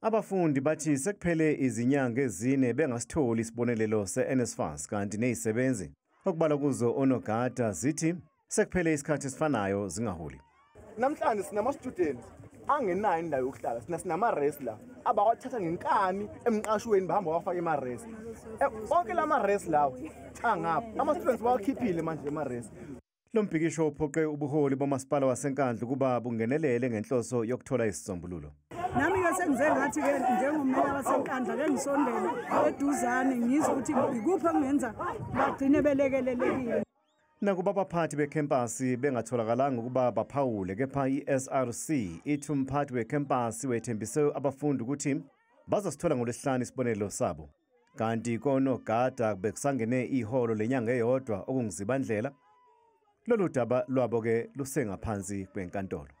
Abafundi bathi sekuphele izinyanga ezine bengasitholi isibonelelo se-NSFAS kanti nezisebenzi okubalwa kuzo onogada zithi sekuphele isikhathi esifanayo zingaholi. Namhlanje sinama-students angenayo indawo yokuhlala, sinama-res la abawathatha ngenkani emqashweni bahamba bafaka ema-res. Onke lama-res lawo angapha ama-students bawakhiphile manje ema-res. Lo mbhikisho uphoqe ubuholi bomasipala waseNkandla ukuba bungenelele ngenhloso yokuthola isisombululo. Nami-ke sengize ngathi-ke njengomela waseNkandla ke ngisondele eduzane ngizwe ukuthi ikuphi okungenza bagcine belekelelekile. Nakuba abaphathi bekhempasi bengatholakalanga ukuba baphawule, kepha i-SRC ithi umphathi wekhempasi wethembise abafundi ukuthi bazosithola ngoLwesihlanu isibonelelo sabo. Kanti konogada bekusangene iholo lenyanga eyodwa okungizibandlela. Lolu daba lwabo ke lusengaphansi kwenkantolo.